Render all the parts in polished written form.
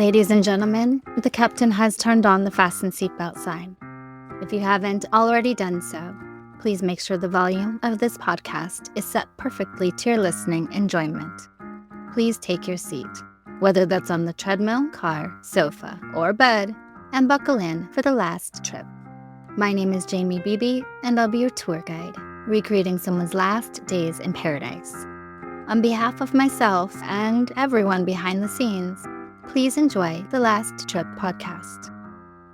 Ladies and gentlemen, the captain has turned on the fasten seatbelt sign. If you haven't already done so, please make sure the volume of this podcast is set perfectly to your listening enjoyment. Please take your seat, whether that's on the treadmill, car, sofa, or bed, and buckle in for the last trip. My name is Jamie Beebe, and I'll be your tour guide, recreating someone's last days in paradise. On behalf of myself and everyone behind the scenes, please enjoy the Last Trip podcast.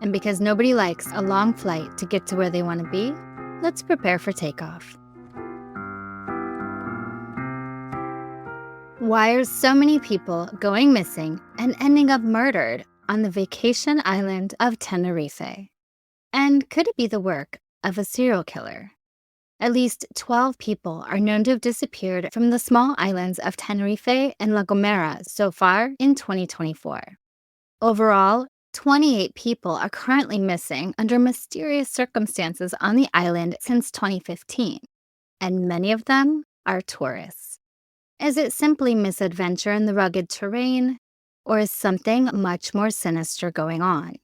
And because nobody likes a long flight to get to where they want to be, let's prepare for takeoff. Why are so many people going missing and ending up murdered on the vacation island of Tenerife? And could it be the work of a serial killer? At least 12 people are known to have disappeared from the small islands of Tenerife and La Gomera so far in 2024. Overall, 28 people are currently missing under mysterious circumstances on the island since 2015, and many of them are tourists. Is it simply misadventure in the rugged terrain, or is something much more sinister going on?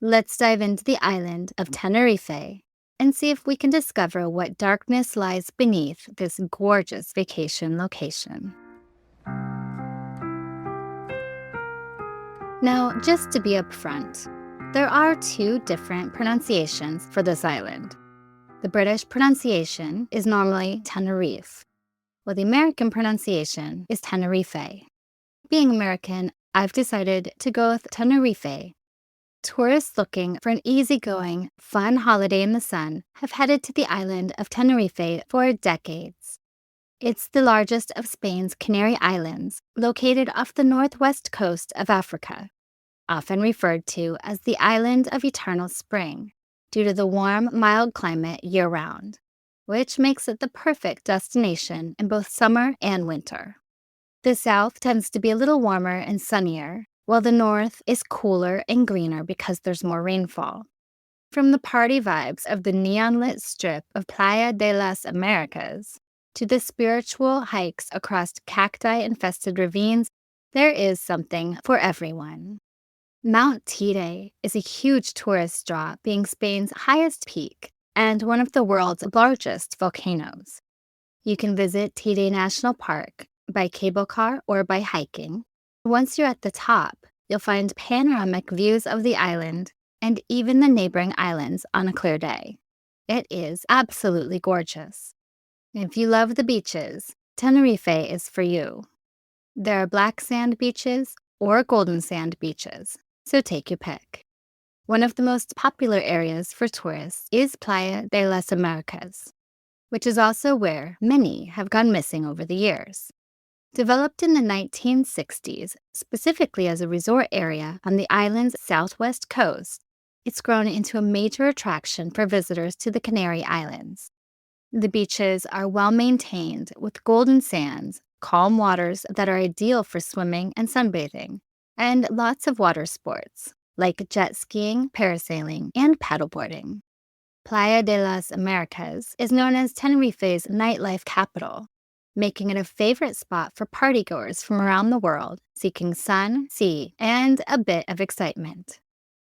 Let's dive into the island of Tenerife and see if we can discover what darkness lies beneath this gorgeous vacation location. Now, just to be upfront, there are two different pronunciations for this island. The British pronunciation is normally Tenerife, while the American pronunciation is Tenerife. Being American, I've decided to go with Tenerife. Tourists looking for an easygoing, fun holiday in the sun have headed to the island of Tenerife for decades. It's the largest of Spain's Canary Islands, located off the northwest coast of Africa, often referred to as the Island of Eternal Spring, due to the warm, mild climate year-round, which makes it the perfect destination in both summer and winter. The south tends to be a little warmer and sunnier, while the north is cooler and greener because there's more rainfall. From the party vibes of the neon-lit strip of Playa de las Americas to the spiritual hikes across cacti-infested ravines, there is something for everyone. Mount Teide is a huge tourist draw, being Spain's highest peak and one of the world's largest volcanoes. You can visit Teide National Park by cable car or by hiking. Once you're at the top, you'll find panoramic views of the island and even the neighboring islands on a clear day. It is absolutely gorgeous. If you love the beaches, Tenerife is for you. There are black sand beaches or golden sand beaches, so take your pick. One of the most popular areas for tourists is Playa de las Americas, which is also where many have gone missing over the years. Developed in the 1960s, specifically as a resort area on the island's southwest coast, it's grown into a major attraction for visitors to the Canary Islands. The beaches are well maintained with golden sands, calm waters that are ideal for swimming and sunbathing, and lots of water sports like jet skiing, parasailing, and paddleboarding. Playa de las Americas is known as Tenerife's nightlife capital, making it a favorite spot for partygoers from around the world seeking sun, sea, and a bit of excitement.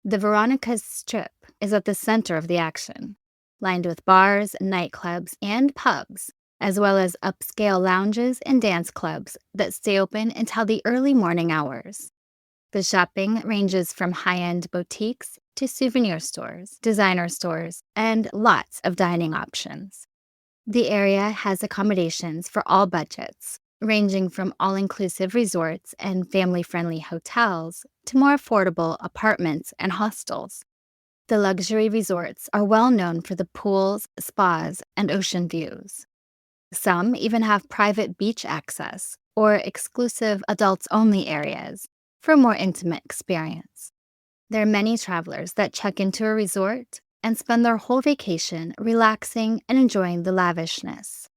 The Veronica's Strip is at the center of the action, lined with bars, nightclubs, and pubs, as well as upscale lounges and dance clubs that stay open until the early morning hours. The shopping ranges from high-end boutiques to souvenir stores, designer stores, and lots of dining options. The area has accommodations for all budgets, ranging from all-inclusive resorts and family-friendly hotels to more affordable apartments and hostels. The luxury resorts are well known for the pools, spas, and ocean views. Some even have private beach access or exclusive adults-only areas for a more intimate experience. There are many travelers that check into a resort and spend their whole vacation relaxing and enjoying the lavishness.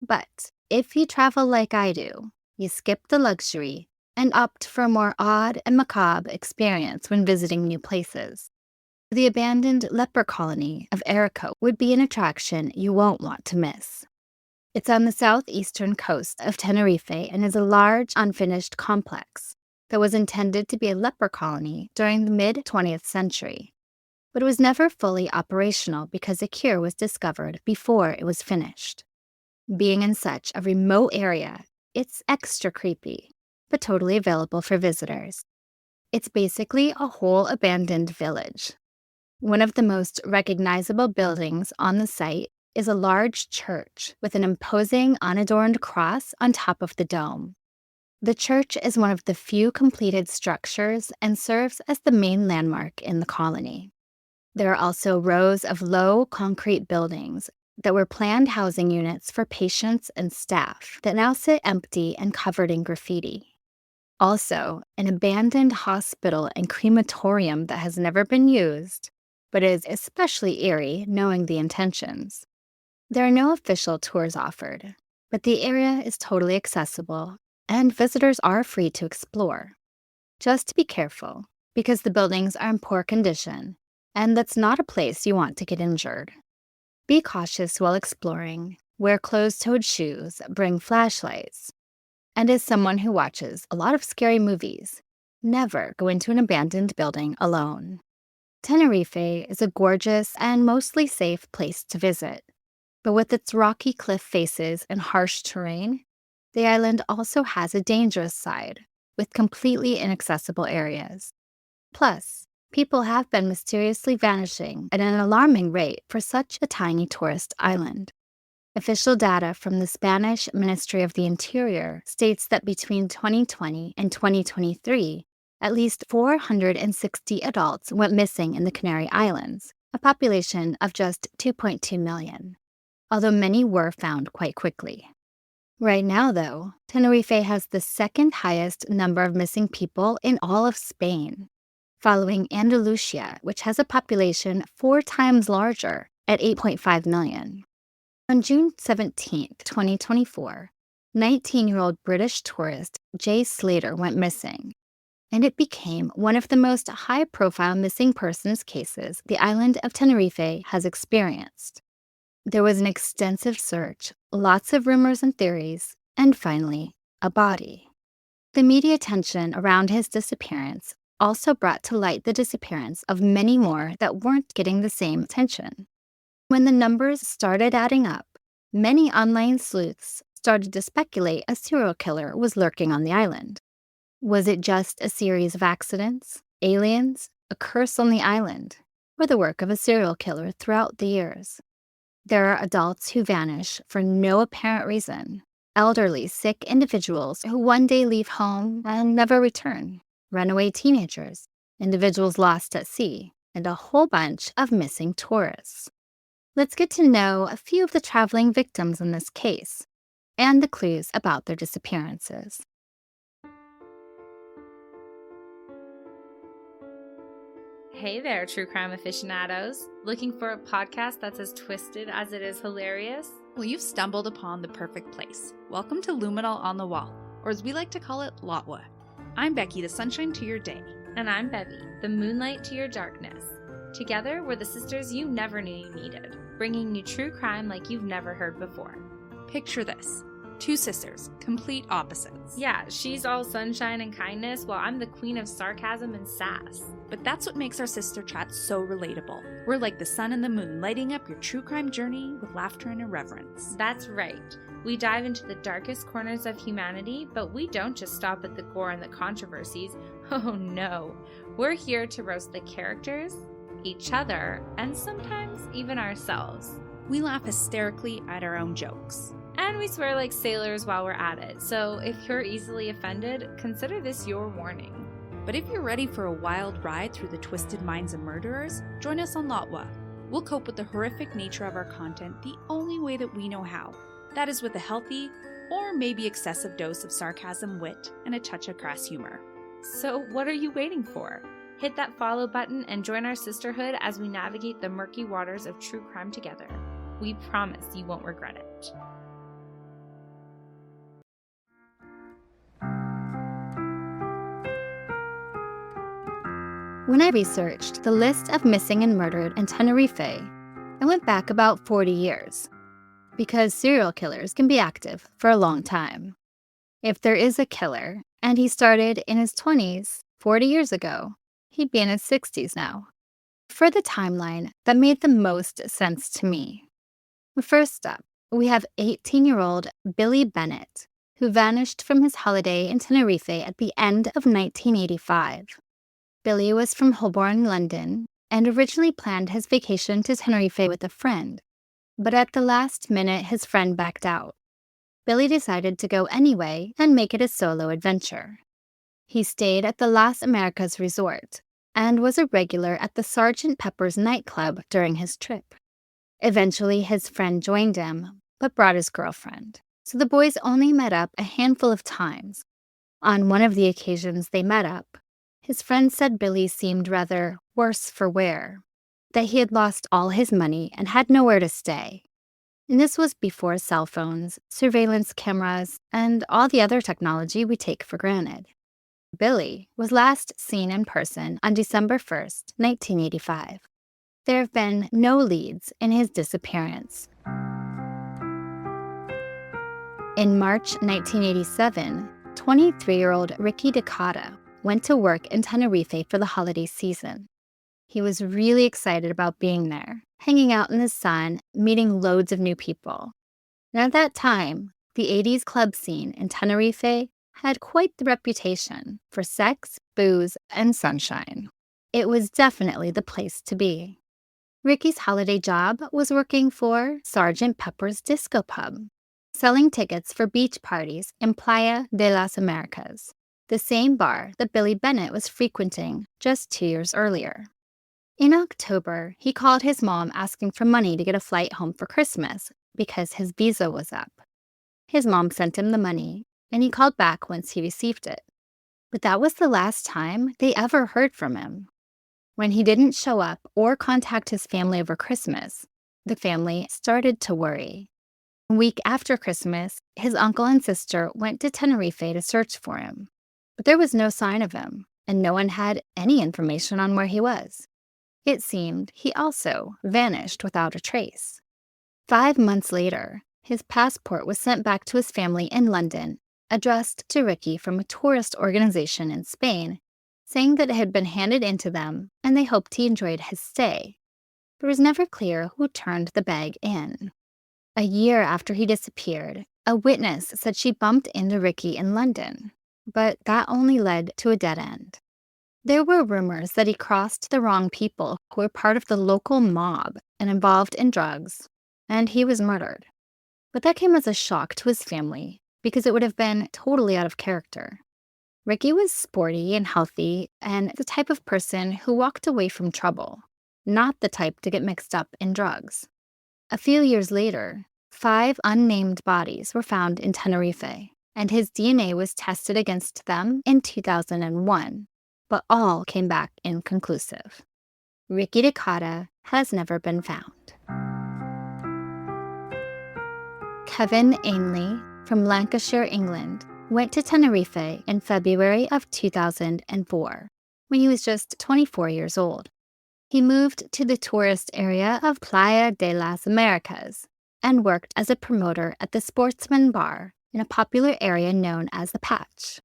But if you travel like I do, you skip the luxury and opt for a more odd and macabre experience when visiting new places. The abandoned leper colony of Erico would be an attraction you won't want to miss. It's on the southeastern coast of Tenerife and is a large, unfinished complex, that was intended to be a leper colony during the mid-20th century, but it was never fully operational because a cure was discovered before it was finished. Being in such a remote area, it's extra creepy, but totally available for visitors. It's basically a whole abandoned village. One of the most recognizable buildings on the site is a large church with an imposing unadorned cross on top of the dome. The church is one of the few completed structures and serves as the main landmark in the colony. There are also rows of low concrete buildings that were planned housing units for patients and staff that now sit empty and covered in graffiti. Also, an abandoned hospital and crematorium that has never been used, but is especially eerie knowing the intentions. There are no official tours offered, but the area is totally accessible and visitors are free to explore. Just be careful, because the buildings are in poor condition, and that's not a place you want to get injured. Be cautious while exploring, wear closed-toed shoes, bring flashlights. And as someone who watches a lot of scary movies, never go into an abandoned building alone. Tenerife is a gorgeous and mostly safe place to visit, but with its rocky cliff faces and harsh terrain, the island also has a dangerous side, with completely inaccessible areas. Plus, people have been mysteriously vanishing at an alarming rate for such a tiny tourist island. Official data from the Spanish Ministry of the Interior states that between 2020 and 2023, at least 460 adults went missing in the Canary Islands, a population of just 2.2 million, although many were found quite quickly. Right now, though, Tenerife has the second highest number of missing people in all of Spain, following Andalusia, which has a population 4 times larger at 8.5 million. On June 17, 2024, 19-year-old British tourist Jay Slater went missing, and it became one of the most high-profile missing persons cases the island of Tenerife has experienced. There was an extensive search, lots of rumors and theories, and finally, a body. The media attention around his disappearance also brought to light the disappearance of many more that weren't getting the same attention. When the numbers started adding up, many online sleuths started to speculate a serial killer was lurking on the island. Was it just a series of accidents, aliens, a curse on the island, or the work of a serial killer throughout the years? There are adults who vanish for no apparent reason, elderly, sick individuals who one day leave home and never return, runaway teenagers, individuals lost at sea, and a whole bunch of missing tourists. Let's get to know a few of the traveling victims in this case, and the clues about their disappearances. Hey there, true crime aficionados. Looking for a podcast that's as twisted as it is hilarious? Well, you've stumbled upon the perfect place. Welcome to Luminol On The Wall, or as we like to call it, Lotwa. I'm Becky, the sunshine to your day. And I'm Bevy, the moonlight to your darkness. Together, we're the sisters you never knew you needed, bringing you true crime like you've never heard before. Picture this. 2 sisters, complete opposites. Yeah, she's all sunshine and kindness, while I'm the queen of sarcasm and sass. But that's what makes our sister chat so relatable. We're like the sun and the moon, lighting up your true crime journey with laughter and irreverence. That's right. We dive into the darkest corners of humanity, but we don't just stop at the gore and the controversies. Oh no. We're here to roast the characters, each other, and sometimes even ourselves. We laugh hysterically at our own jokes. And we swear like sailors while we're at it, so if you're easily offended, consider this your warning. But if you're ready for a wild ride through the twisted minds of murderers, join us on Lotwa. We'll cope with the horrific nature of our content the only way that we know how. That is with a healthy, or maybe excessive dose of sarcasm, wit, and a touch of crass humor. So what are you waiting for? Hit that follow button and join our sisterhood as we navigate the murky waters of true crime together. We promise you won't regret it. When I researched the list of missing and murdered in Tenerife, I went back about 40 years, because serial killers can be active for a long time. If there is a killer, And he started in his 20s, 40 years ago. He'd be in his 60s now. For the timeline, that made the most sense to me. First up, we have 18-year-old Billy Bennett, who vanished from his holiday in Tenerife at the end of 1985. Billy was from Holborn, London, and originally planned his vacation to Tenerife with a friend. But at the last minute, his friend backed out. Billy decided to go anyway and make it a solo adventure. He stayed at the Las Americas resort and was a regular at the Sgt. Pepper's nightclub during his trip. Eventually, his friend joined him, but brought his girlfriend, so the boys only met up a handful of times. On one of the occasions they met up, his friend said Billy seemed rather worse for wear, that he had lost all his money and had nowhere to stay. And this was before cell phones, surveillance cameras, and all the other technology we take for granted. Billy was last seen in person on December 1st, 1985. There have been no leads in his disappearance. In March 1987, 23-year-old Ricky DeCotta went to work in Tenerife for the holiday season. He was really excited about being there, hanging out in the sun, meeting loads of new people. And at that time, the 80s club scene in Tenerife had quite the reputation for sex, booze, and sunshine. It was definitely the place to be. Ricky's holiday job was working for Sgt. Pepper's Disco Pub, selling tickets for beach parties in Playa de las Americas, the same bar that Billy Bennett was frequenting just 2 years earlier. In October, he called his mom asking for money to get a flight home for Christmas because his visa was up. His mom sent him the money, and he called back once he received it. But that was the last time they ever heard from him. When he didn't show up or contact his family over Christmas, the family started to worry. A week after Christmas, his uncle and sister went to Tenerife to search for him. But there was no sign of him, and no one had any information on where he was. It seemed he also vanished without a trace. 5 months later, his passport was sent back to his family in London, addressed to Ricky from a tourist organization in Spain, saying that it had been handed in to them and they hoped he enjoyed his stay. It was never clear who turned the bag in. A year after he disappeared, a witness said she bumped into Ricky in London, but that only led to a dead end. There were rumors that he crossed the wrong people who were part of the local mob and involved in drugs, and he was murdered. But that came as a shock to his family because it would have been totally out of character. Ricky was sporty and healthy and the type of person who walked away from trouble, not the type to get mixed up in drugs. A few years later, 5 unnamed bodies were found in Tenerife, and his DNA was tested against them in 2001, but all came back inconclusive. Ricky DeCotta has never been found. Kevin Ainley from Lancashire, England, went to Tenerife in February of 2004, when he was just 24 years old. He moved to the tourist area of Playa de las Americas and worked as a promoter at the Sportsman Bar in a popular area known as the Patch.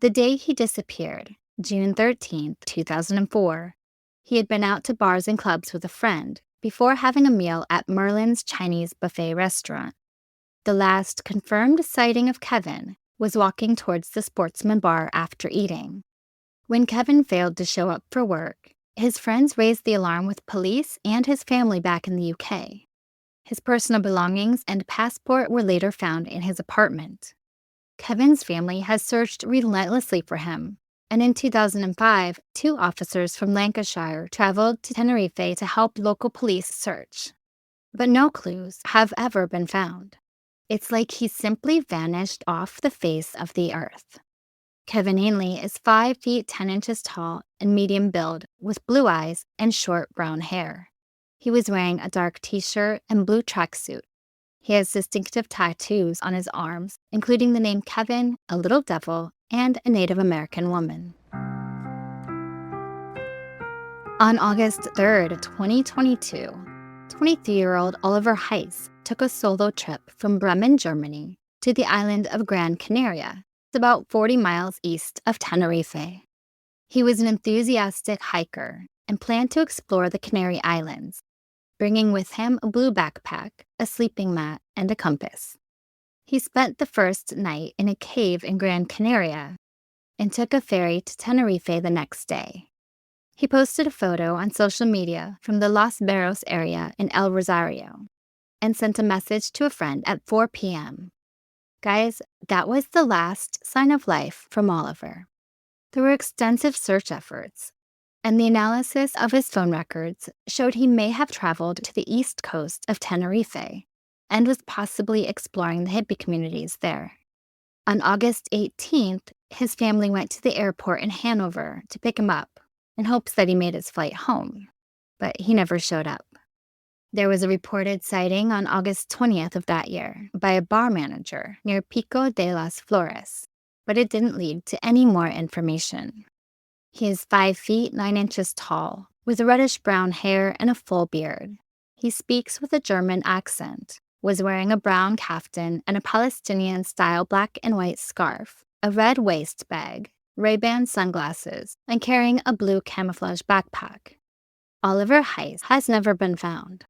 The day he disappeared, June 13, 2004, he had been out to bars and clubs with a friend before having a meal at Merlin's Chinese buffet restaurant. The last confirmed sighting of Kevin was walking towards the Sportsman Bar after eating. When Kevin failed to show up for work, his friends raised the alarm with police and his family back in the UK. His personal belongings and passport were later found in his apartment. Kevin's family has searched relentlessly for him, and in 2005, 2 officers from Lancashire traveled to Tenerife to help local police search. But no clues have ever been found. It's like he simply vanished off the face of the earth. Kevin Ainley is 5 feet 10 inches tall and medium build with blue eyes and short brown hair. He was wearing a dark t-shirt and blue tracksuit. He has distinctive tattoos on his arms, including the name Kevin, a little devil, and a Native American woman. On August 3rd, 2022, 23-year-old Oliver Heiss took a solo trip from Bremen, Germany, to the island of Gran Canaria about 40 miles east of Tenerife. He was an enthusiastic hiker and planned to explore the Canary Islands, bringing with him a blue backpack, a sleeping mat, and a compass. He spent the first night in a cave in Gran Canaria and took a ferry to Tenerife the next day. He posted a photo on social media from the Los Barros area in El Rosario and sent a message to a friend at 4 p.m. Guys, that was the last sign of life from Oliver. There were extensive search efforts, and the analysis of his phone records showed he may have traveled to the east coast of Tenerife and was possibly exploring the hippie communities there. On August 18th, his family went to the airport in Hanover to pick him up in hopes that he made his flight home, but he never showed up. There was a reported sighting on August 20th of that year by a bar manager near Pico de las Flores, but it didn't lead to any more information. He is 5 feet 9 inches tall, with reddish-brown hair and a full beard. He speaks with a German accent, was wearing a brown kaftan and a Palestinian-style black and white scarf, a red waist bag, Ray-Ban sunglasses, and carrying a blue camouflage backpack. Oliver Heiss has never been found.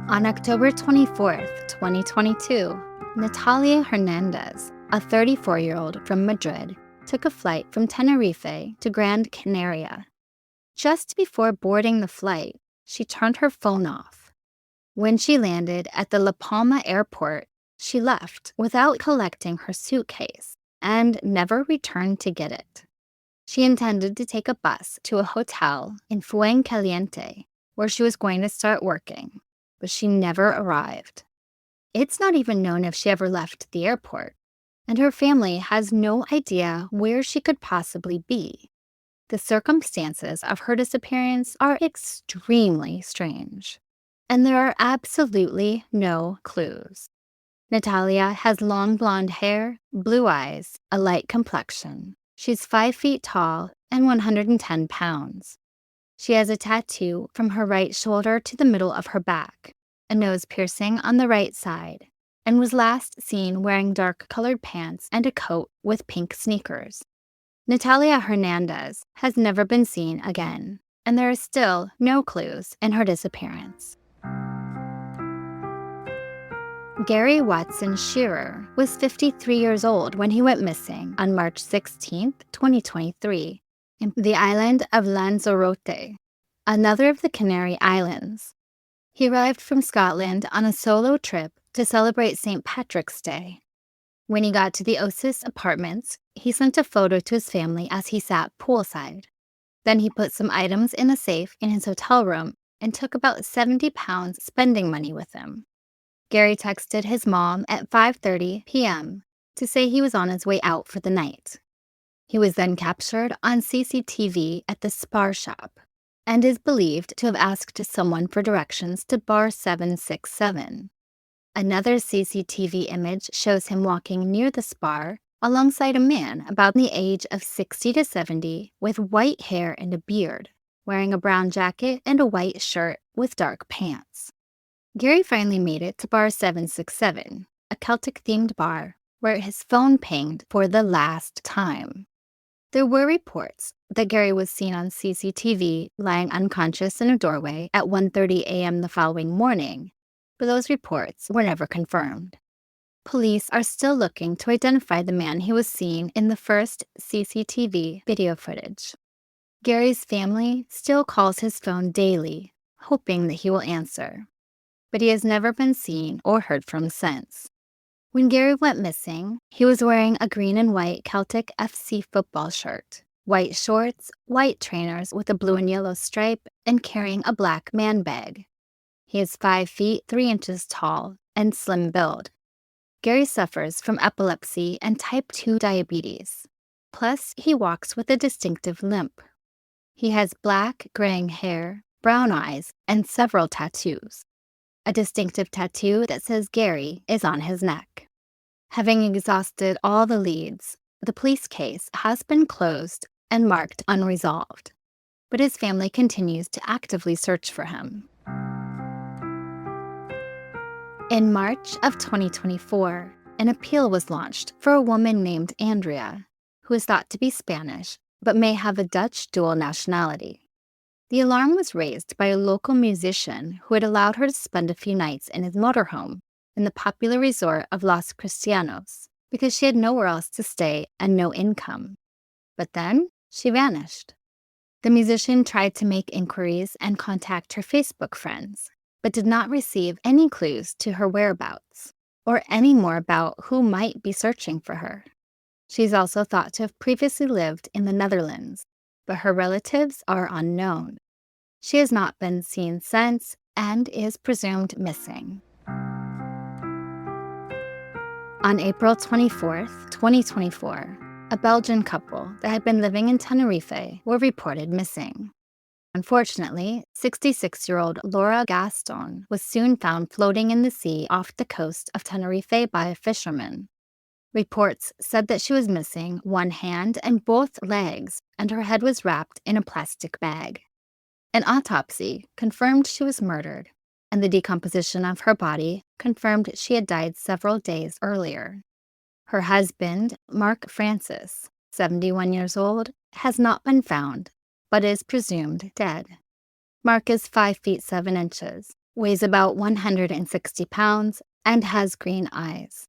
On October 24th, 2022, Natalia Hernandez, a 34-year-old from Madrid, took a flight from Tenerife to Gran Canaria. Just before boarding the flight, she turned her phone off. When she landed at the La Palma airport, she left without collecting her suitcase and never returned to get it. She intended to take a bus to a hotel in Fuencaliente, where she was going to start working, but she never arrived. It's not even known if she ever left the airport, and her family has no idea where she could possibly be. The circumstances of her disappearance are extremely strange, and there are absolutely no clues. Natalia has long blonde hair, blue eyes, a light complexion. She's 5 feet tall and 110 pounds. She has a tattoo from her right shoulder to the middle of her back, a nose piercing on the right side, and was last seen wearing dark-colored pants and a coat with pink sneakers. Natalia Hernandez has never been seen again, and there are still no clues in her disappearance. Gary Watson Shearer was 53 years old when he went missing on March 16, 2023, in the island of Lanzarote, another of the Canary Islands. He arrived from Scotland on a solo trip to celebrate St. Patrick's Day. When he got to the Oasis apartments, he sent a photo to his family as he sat poolside. Then he put some items in a safe in his hotel room and took about 70 pounds spending money with him. Gary texted his mom at 5:30 p.m. to say he was on his way out for the night. He was then captured on CCTV at the Spar shop and is believed to have asked someone for directions to bar 767. Another CCTV image shows him walking near the Spar alongside a man about the age of 60 to 70 with white hair and a beard, wearing a brown jacket and a white shirt with dark pants. Gary finally made it to bar 767, a Celtic-themed bar, where his phone pinged for the last time. There were reports that Gary was seen on CCTV lying unconscious in a doorway at 1:30 a.m. the following morning, but those reports were never confirmed. Police are still looking to identify the man who was seen in the first CCTV video footage. Gary's family still calls his phone daily, hoping that he will answer, but he has never been seen or heard from since. When Gary went missing, he was wearing a green and white Celtic FC football shirt, white shorts, white trainers with a blue and yellow stripe, and carrying a black man bag. He is 5 feet 3 inches tall and slim build. Gary suffers from epilepsy and type 2 diabetes. Plus, he walks with a distinctive limp. He has black, graying hair, brown eyes, and several tattoos. A distinctive tattoo that says Gary is on his neck. Having exhausted all the leads, the police case has been closed and marked unresolved, but his family continues to actively search for him. In March of 2024, an appeal was launched for a woman named Andrea, who is thought to be Spanish but may have a Dutch dual nationality. The alarm was raised by a local musician who had allowed her to spend a few nights in his motorhome in the popular resort of Los Cristianos because she had nowhere else to stay and no income. But then she vanished. The musician tried to make inquiries and contact her Facebook friends, but did not receive any clues to her whereabouts or any more about who might be searching for her. She's also thought to have previously lived in the Netherlands, but her relatives are unknown. She has not been seen since and is presumed missing. On April 24th, 2024, a Belgian couple that had been living in Tenerife were reported missing. Unfortunately, 66-year-old Laura Gaston was soon found floating in the sea off the coast of Tenerife by a fisherman. Reports said that she was missing one hand and both legs, and her head was wrapped in a plastic bag. An autopsy confirmed she was murdered, and the decomposition of her body confirmed she had died several days earlier. Her husband, Mark Francis, 71 years old, has not been found, but is presumed dead. Mark is 5 feet 7 inches, weighs about 160 pounds, and has green eyes.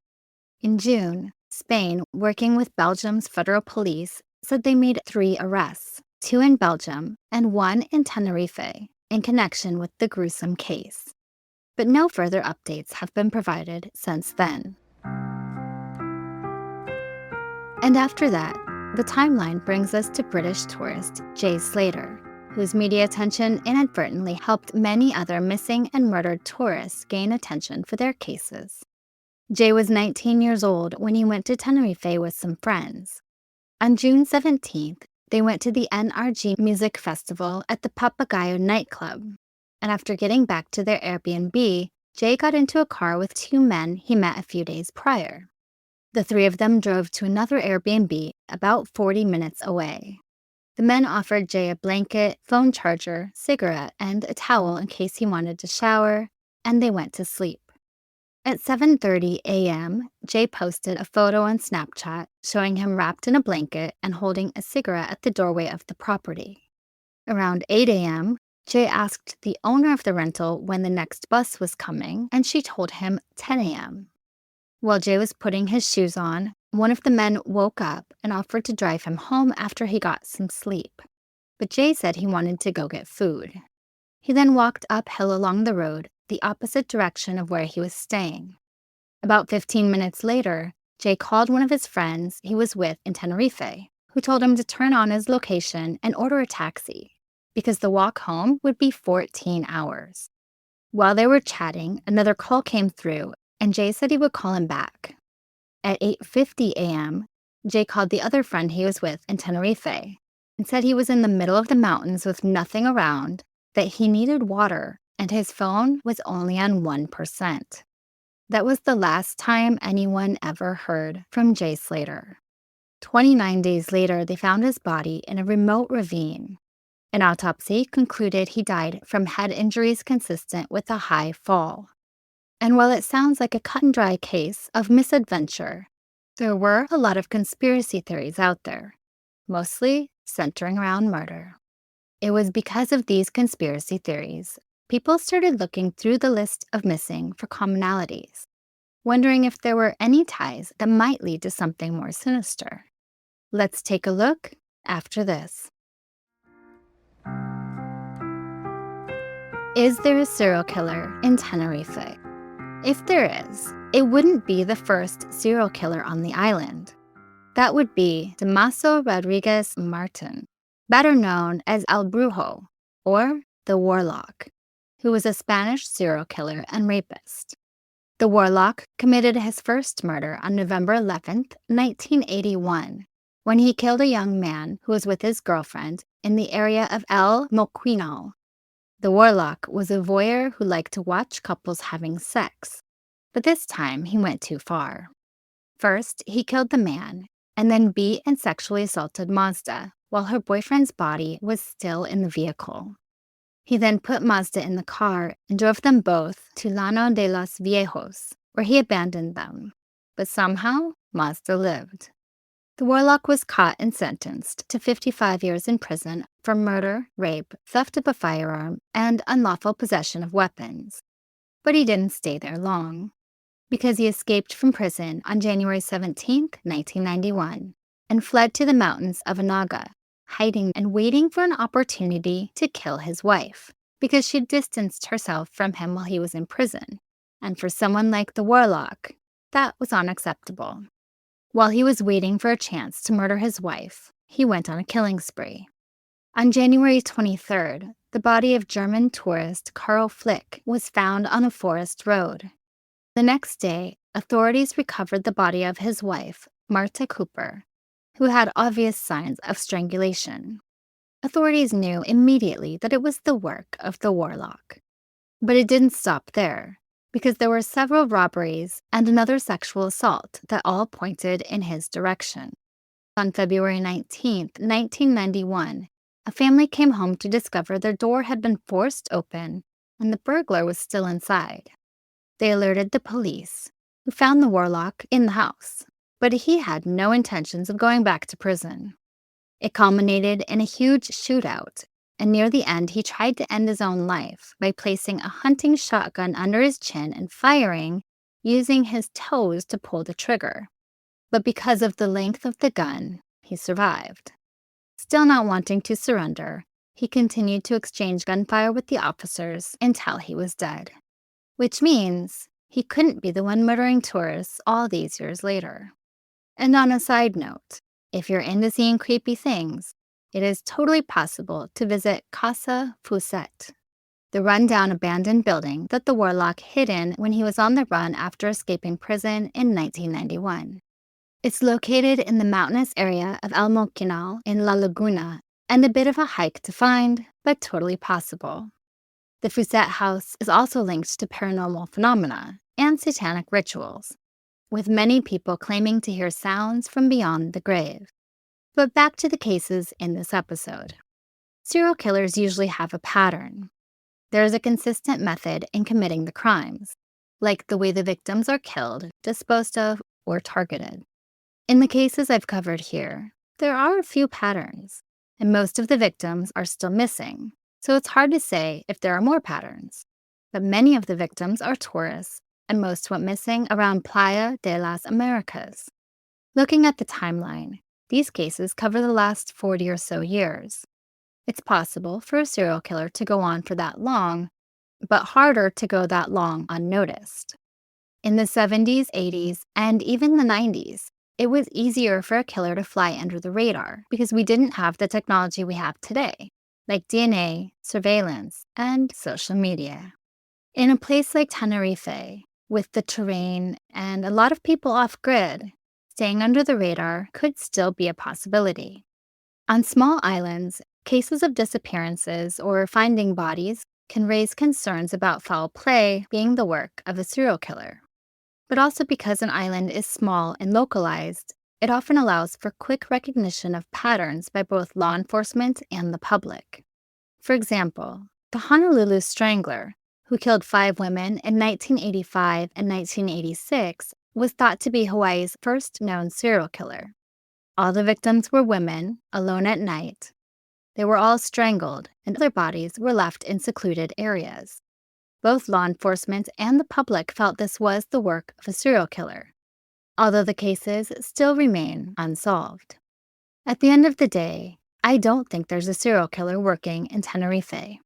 In June, Spain, working with Belgium's federal police, said they made 3 arrests, 2 in Belgium and 1 in Tenerife, in connection with the gruesome case. But no further updates have been provided since then. And after that, the timeline brings us to British tourist Jay Slater, whose media attention inadvertently helped many other missing and murdered tourists gain attention for their cases. Jay was 19 years old when he went to Tenerife with some friends. On June 17th, they went to the NRG Music Festival at the Papagayo nightclub, and after getting back to their Airbnb, Jay got into a car with 2 men he met a few days prior. The 3 of them drove to another Airbnb about 40 minutes away. The men offered Jay a blanket, phone charger, cigarette, and a towel in case he wanted to shower, and they went to sleep. At 7:30 a.m., Jay posted a photo on Snapchat showing him wrapped in a blanket and holding a cigarette at the doorway of the property. Around 8 a.m., Jay asked the owner of the rental when the next bus was coming, and she told him 10 a.m. While Jay was putting his shoes on, one of the men woke up and offered to drive him home after he got some sleep. But Jay said he wanted to go get food. He then walked uphill along the road, the opposite direction of where he was staying. About 15 minutes later, Jay called one of his friends he was with in Tenerife, who told him to turn on his location and order a taxi, because the walk home would be 14 hours. While they were chatting, another call came through, and Jay said he would call him back. At 8:50 a.m., Jay called the other friend he was with in Tenerife and said he was in the middle of the mountains with nothing around, that he needed water, and his phone was only on 1%. That was the last time anyone ever heard from Jay Slater. 29 days later, they found his body in a remote ravine. An autopsy concluded he died from head injuries consistent with a high fall. And while it sounds like a cut-and-dry case of misadventure, there were a lot of conspiracy theories out there, mostly centering around murder. It was because of these conspiracy theories, people started looking through the list of missing for commonalities, wondering if there were any ties that might lead to something more sinister. Let's take a look after this. Is there a serial killer in Tenerife? If there is, it wouldn't be the first serial killer on the island. That would be Damaso Rodriguez Martin, better known as El Brujo, or the Warlock, who was a Spanish serial killer and rapist. The Warlock committed his first murder on November 11th, 1981, when he killed a young man who was with his girlfriend in the area of El Moquinal. The Warlock was a voyeur who liked to watch couples having sex, but this time he went too far. First, he killed the man, and then beat and sexually assaulted Mazda while her boyfriend's body was still in the vehicle. He then put Mazda in the car and drove them both to Llano de los Viejos, where he abandoned them. but somehow Mazda lived. The warlock was caught and sentenced to 55 years in prison for murder, rape, theft of a firearm, and unlawful possession of weapons. But he didn't stay there long, because he escaped from prison on January 17, 1991, and fled to the mountains of Anaga, hiding and waiting for an opportunity to kill his wife, because she'd distanced herself from him while he was in prison. And for someone like the warlock, that was unacceptable. While he was waiting for a chance to murder his wife, he went on a killing spree. On January 23rd, the body of German tourist Karl Flick was found on a forest road. The next day, authorities recovered the body of his wife, Marta Cooper, who had obvious signs of strangulation. Authorities knew immediately that it was the work of the warlock. But it didn't stop there, because there were several robberies and another sexual assault that all pointed in his direction. On February 19, 1991, a family came home to discover their door had been forced open and the burglar was still inside. They alerted the police, who found the warlock in the house, but he had no intentions of going back to prison. It culminated in a huge shootout, and near the end he tried to end his own life by placing a hunting shotgun under his chin and firing, using his toes to pull the trigger. But because of the length of the gun, he survived. Still not wanting to surrender, he continued to exchange gunfire with the officers until he was dead. Which means he couldn't be the one murdering tourists all these years later. And on a side note, if you're into seeing creepy things, it is totally possible to visit Casa Fuset, the rundown abandoned building that the warlock hid in when he was on the run after escaping prison in 1991. It's located in the mountainous area of El Moquinal in La Laguna, and a bit of a hike to find, but totally possible. The Fuset house is also linked to paranormal phenomena and satanic rituals, with many people claiming to hear sounds from beyond the grave. But back to the cases in this episode. Serial killers usually have a pattern. There is a consistent method in committing the crimes, like the way the victims are killed, disposed of, or targeted. In the cases I've covered here, there are a few patterns, and most of the victims are still missing, so it's hard to say if there are more patterns. But many of the victims are tourists, and most went missing around Playa de las Americas. Looking at the timeline, these cases cover the last 40 or so years. It's possible for a serial killer to go on for that long, but harder to go that long unnoticed. In the 70s, 80s, and even the 90s, it was easier for a killer to fly under the radar because we didn't have the technology we have today, like DNA, surveillance, and social media. In a place like Tenerife, with the terrain and a lot of people off-grid, staying under the radar could still be a possibility. On small islands, cases of disappearances or finding bodies can raise concerns about foul play being the work of a serial killer. But also because an island is small and localized, it often allows for quick recognition of patterns by both law enforcement and the public. For example, the Honolulu Strangler, who killed 5 women in 1985 and 1986, was thought to be Hawaii's first known serial killer. All the victims were women, alone at night. They were all strangled, and their bodies were left in secluded areas. Both law enforcement and the public felt this was the work of a serial killer, although the cases still remain unsolved. At the end of the day, I don't think there's a serial killer working in Tenerife.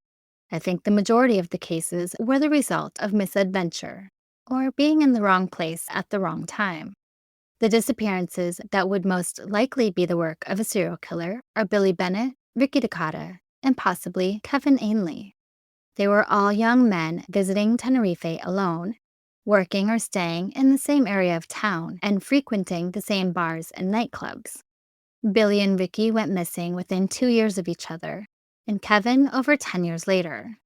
I think the majority of the cases were the result of misadventure, or being in the wrong place at the wrong time. The disappearances that would most likely be the work of a serial killer are Billy Bennett, Ricky Dakota, and possibly Kevin Ainley. They were all young men visiting Tenerife alone, working or staying in the same area of town and frequenting the same bars and nightclubs. Billy and Ricky went missing within 2 years of each other, and Kevin over 10 years later.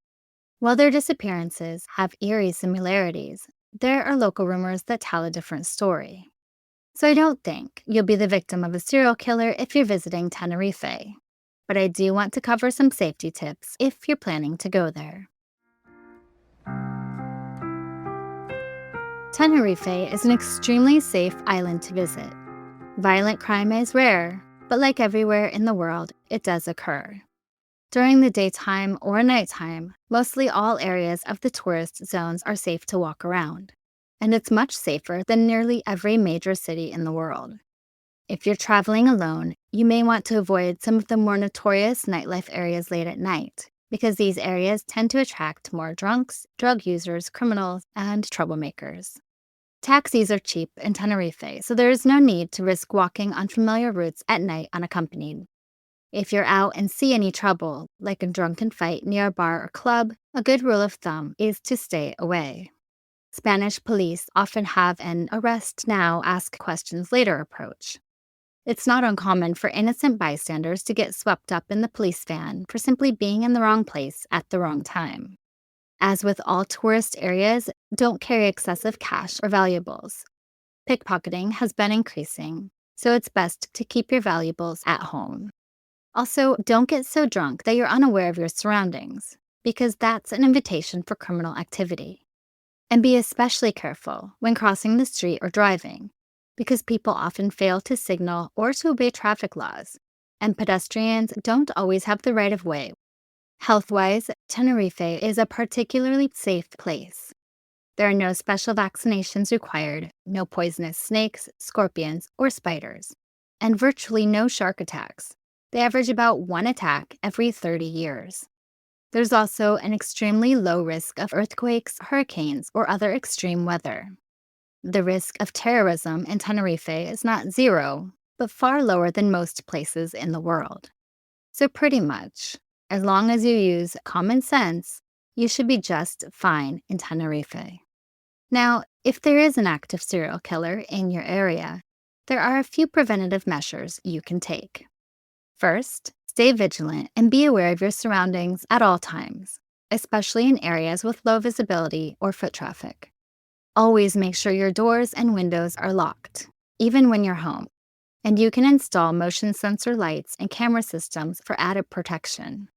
While their disappearances have eerie similarities, there are local rumors that tell a different story. So I don't think you'll be the victim of a serial killer if you're visiting Tenerife. But I do want to cover some safety tips if you're planning to go there. Tenerife is an extremely safe island to visit. Violent crime is rare, but like everywhere in the world, it does occur. During the daytime or nighttime, mostly all areas of the tourist zones are safe to walk around, and it's much safer than nearly every major city in the world. If you're traveling alone, you may want to avoid some of the more notorious nightlife areas late at night, because these areas tend to attract more drunks, drug users, criminals, and troublemakers. Taxis are cheap in Tenerife, so there is no need to risk walking unfamiliar routes at night unaccompanied. If you're out and see any trouble, like a drunken fight near a bar or club, a good rule of thumb is to stay away. Spanish police often have an arrest now, ask questions later approach. It's not uncommon for innocent bystanders to get swept up in the police van for simply being in the wrong place at the wrong time. As with all tourist areas, don't carry excessive cash or valuables. Pickpocketing has been increasing, so it's best to keep your valuables at home. Also, don't get so drunk that you're unaware of your surroundings, because that's an invitation for criminal activity. And be especially careful when crossing the street or driving, because people often fail to signal or to obey traffic laws, and pedestrians don't always have the right of way. Health-wise, Tenerife is a particularly safe place. There are no special vaccinations required, no poisonous snakes, scorpions, or spiders, and virtually no shark attacks. They average about 1 attack every 30 years. There's also an extremely low risk of earthquakes, hurricanes, or other extreme weather. The risk of terrorism in Tenerife is not zero, but far lower than most places in the world. So pretty much, as long as you use common sense, you should be just fine in Tenerife. Now, if there is an active serial killer in your area, there are a few preventative measures you can take. First, stay vigilant and be aware of your surroundings at all times, especially in areas with low visibility or foot traffic. Always make sure your doors and windows are locked, even when you're home, and you can install motion sensor lights and camera systems for added protection.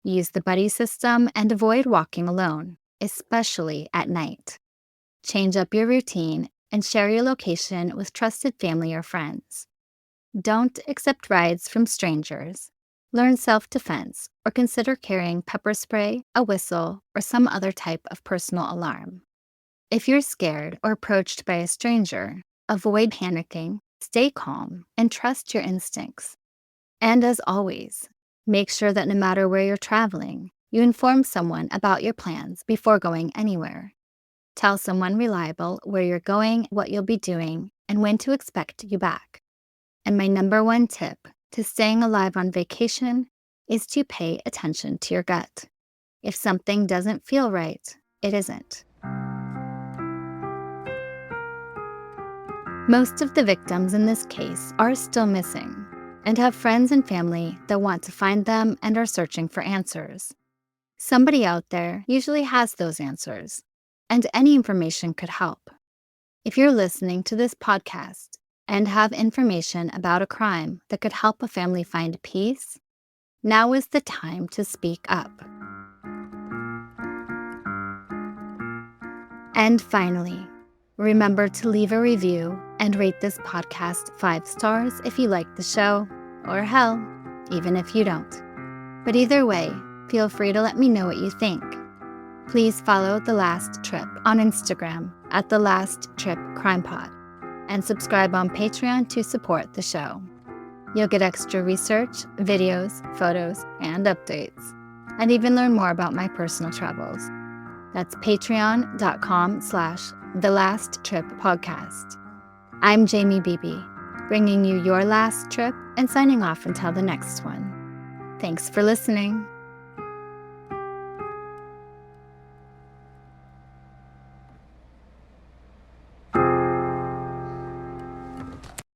Use the buddy system and avoid walking alone, especially at night. Change up your routine and share your location with trusted family or friends. Don't accept rides from strangers. Learn self-defense or consider carrying pepper spray, a whistle, or some other type of personal alarm. If you're scared or approached by a stranger, avoid panicking, stay calm, and trust your instincts. And as always, make sure that no matter where you're traveling, you inform someone about your plans before going anywhere. Tell someone reliable where you're going, what you'll be doing, and when to expect you back. And my number one tip to staying alive on vacation is to pay attention to your gut. If something doesn't feel right, it isn't. Most of the victims in this case are still missing and have friends and family that want to find them and are searching for answers. Somebody out there usually has those answers, and any information could help. If you're listening to this podcast and have information about a crime that could help a family find peace, now is the time to speak up. And finally, remember to leave a review and rate this podcast 5 stars if you like the show, or hell, even if you don't. But either way, feel free to let me know what you think. Please follow The Last Trip on Instagram at The Last Trip Crime Pod, and subscribe on Patreon to support the show. You'll get extra research, videos, photos, and updates, and even learn more about my personal travels. That's patreon.com/The Last Trip Podcast. I'm Jamie Beebe, bringing you your last trip and signing off until the next one. Thanks for listening.